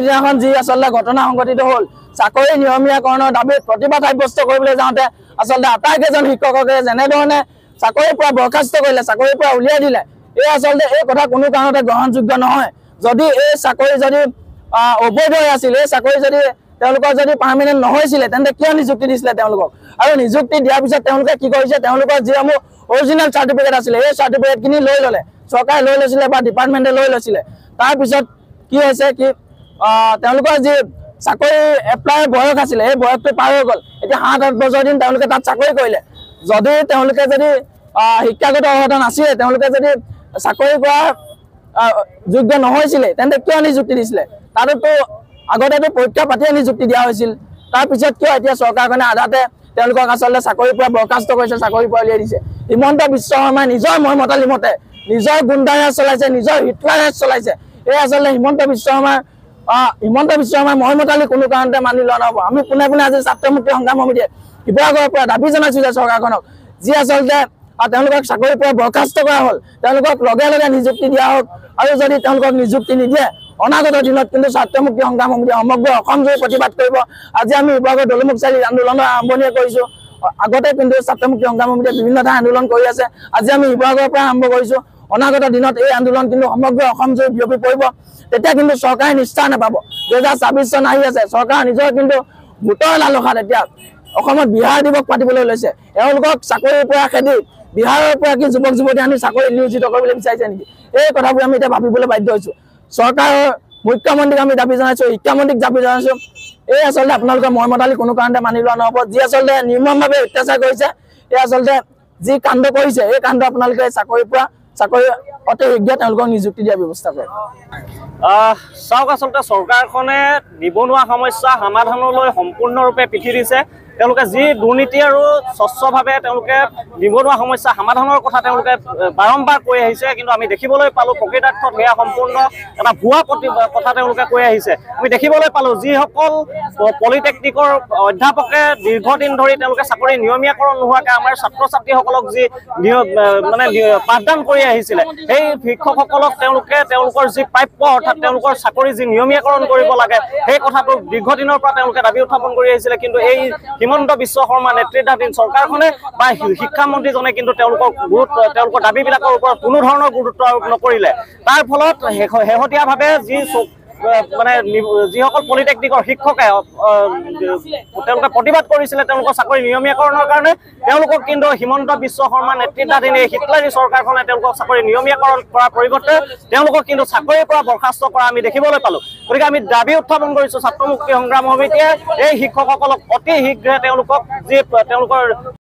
দিনাখন যি আচলতে ঘটনা সংঘটিত হ'ল চাকৰি নিয়মীয়াকৰণৰ দাবীত প্ৰতিবাদ সাব্যস্ত কৰিবলৈ যাওঁতে আচলতে আটাইকেইজন শিক্ষককে যেনেধৰণে চাকৰিৰ পৰা বৰখাস্ত কৰিলে, চাকৰিৰ পৰা উলিয়াই দিলে, এই আচলতে এই কথা কোনো কাৰণতে গ্ৰহণযোগ্য নহয়। যদি এই চাকৰি যদি অবৈধ হৈ আছিল, এই চাকৰি যদি তেওঁলোকৰ যদি পাৰ্মানেণ্ট নহৈছিলে তেন্তে কিয় নিযুক্তি দিছিলে তেওঁলোকক? আৰু নিযুক্তি দিয়াৰ পিছত তেওঁলোকে কি কৰিছে, তেওঁলোকৰ যিসমূহ অৰিজিনেল চাৰ্টিফিকেট আছিলে এই চাৰ্টিফিকেটখিনি লৈ ল'লে, চৰকাৰে লৈ লৈছিলে বা ডিপাৰ্টমেণ্টে লৈ লৈছিলে। তাৰপিছত কি হৈছে কি তেওঁলোকৰ যি চাকৰি এপ্লাই বয়স আছিলে এই বয়সটো পাৰ হৈ গ'ল। এতিয়া 7-8 বছৰ দিন তেওঁলোকে তাত চাকৰি কৰিলে। যদি তেওঁলোকে যদি শিক্ষাগত অৰ্হতা নাছিলে, তেওঁলোকে যদি চাকৰি কৰাৰ যোগ্য নহৈছিলে তেন্তে কিয় নিযুক্তি দিছিলে? তাতোতো আগতেতো পৰীক্ষা পাতিয়ে নিযুক্তি দিয়া হৈছিল। তাৰপিছত কিয় এতিয়া চৰকাৰখনে আধাতে তেওঁলোকক আচলতে চাকৰিৰ পৰা বৰখাস্ত কৰিছে, চাকৰিৰ পৰা উলিয়াই দিছে? হিমন্ত বিশ্ব শৰ্মাই নিজৰ মতালি মতে নিজৰ গুণ্ডাৰাজ চলাইছে, নিজৰ হিটলাৰাজ চলাইছে। এই আচলতে হিমন্ত বিশ্ব শৰ্মাৰ মতালি কোনো কাৰণতে মানি লোৱা নহ'ব। আমি পোনে পোনে আজি ছাত্ৰ মুক্তি সংগ্ৰাম সমিতিয়ে শিৱসাগৰৰ পৰা দাবী জনাইছোঁ যে চৰকাৰখনক যি আচলতে তেওঁলোকক চাকৰিৰ পৰা বৰখাস্ত কৰা হ'ল তেওঁলোকক লগে লগে নিযুক্তি দিয়া হওক। আৰু যদি তেওঁলোকক নিযুক্তি নিদিয়ে অনাগত দিনত কিন্তু ছাত্ৰ মুক্তি সংগ্ৰাম সমিতিয়ে সমগ্ৰ অসমজুৰি প্ৰতিবাদ কৰিব। আজি আমি শিৱসাগৰ দলমুখ চাৰিআলিত আন্দোলনৰ আৰম্ভণি কৰিছোঁ। আগতে কিন্তু ছাত্ৰ মুক্তি সংগ্ৰাম সমিতিয়ে বিভিন্ন ঠাই আন্দোলন কৰি আছে। আজি আমি শিৱসাগৰৰ পৰা আৰম্ভ কৰিছোঁ। অনাগত দিনত এই আন্দোলন কিন্তু সমগ্ৰ অসমজুৰি বিয়পি পৰিব। তেতিয়া কিন্তু চৰকাৰে নিষ্ঠা নাপাব। 2026 চন আহি আছে, চৰকাৰ নিজৰ কিন্তু ভোটৰ লালসাত এতিয়া অসমত বিহাৰ দিৱস পাতিবলৈ লৈছে। এওঁলোকক চাকৰিৰ পৰা খেদি বিহাৰৰ পৰা কি যুৱক যুৱতী আনি চাকৰিত নিয়োজিত কৰিবলৈ বিচাৰিছে নেকি? এই কথাবোৰ আমি এতিয়া ভাবিবলৈ বাধ্য হৈছোঁ। চৰকাৰৰ মুখ্যমন্ত্ৰীক আমি দাবী জনাইছোঁ, শিক্ষামন্ত্ৰীক দাবী জনাইছোঁ। এই আচলতে আপোনালোকে মতালি কোনো কাৰণতে মানি লোৱা নহ'ব। যি আচলতে নিৰ্মমভাৱে অত্যাচাৰ কৰিছে, এই আচলতে যি কাণ্ড কৰিছে এই কাণ্ড আপোনালোকে চাকৰি অতি শীঘ্ৰে তেওঁলোকক নিযুক্তি দিয়াৰ ব্যৱস্থা কৰে। চাওক, আচলতে চৰকাৰখনে নিবনুৱা সমস্যা সমাধানলৈ সম্পূৰ্ণৰূপে পিঠি দিছে। তেওঁলোকে যি দুৰ্নীতি আৰু স্বচ্ছভাৱে তেওঁলোকে নিবনুৱা সমস্যা সমাধানৰ কথা তেওঁলোকে বাৰম্বাৰ কৈ আহিছে, কিন্তু আমি দেখিবলৈ পালোঁ প্ৰকৃতাৰ্থত সেয়া সম্পূৰ্ণ এটা ভুৱা কথা তেওঁলোকে কৈ আহিছে। আমি দেখিবলৈ পালোঁ যিসকল পলিটেকনিকৰ অধ্যাপকে দীৰ্ঘদিন ধৰি তেওঁলোকে চাকৰি নিয়মীয়াকৰণ নোহোৱাকৈ আমাৰ ছাত্ৰ ছাত্ৰীসকলক যি মানে পাঠদান কৰি আহিছিলে, সেই শিক্ষকসকলক তেওঁলোকৰ যি প্ৰাপ্য অৰ্থাৎ তেওঁলোকৰ চাকৰি যি নিয়মীয়াকৰণ কৰিব লাগে সেই কথাটো দীৰ্ঘদিনৰ পৰা তেওঁলোকে দাবী উত্থাপন কৰি আহিছিলে। কিন্তু এই হিমন্ত বিশ্ব শৰ্মা নেতৃত্বাধীন চৰকাৰখনে বা শিক্ষামন্ত্ৰীজনে কিন্তু তেওঁলোকৰ দাবীবিলাকৰ ওপৰত কোনো ধৰণৰ গুৰুত্ব আৰোপ নকৰিলে। তাৰ ফলত শেহতীয়াভাৱে মানে যিসকল পলিটেকনিকৰ শিক্ষকে তেওঁলোকে প্ৰতিবাদ কৰিছিলে তেওঁলোকৰ চাকৰি নিয়মীয়াকৰণৰ কাৰণে, তেওঁলোকক কিন্তু হিমন্ত বিশ্ব শৰ্মা নেতৃত্বাধীন এই হিটলাৰী চৰকাৰখনে তেওঁলোকক চাকৰি নিয়মীয়াকৰণ কৰাৰ পৰিৱৰ্তে তেওঁলোকক কিন্তু চাকৰিৰ পৰা বৰখাস্ত কৰা আমি দেখিবলৈ পালোঁ। গতিকে আমি দাবী উত্থাপন কৰিছোঁ ছাত্ৰ মুক্তি সংগ্ৰাম সমিতিয়ে এই শিক্ষকসকলক অতি শীঘ্ৰে তেওঁলোকৰ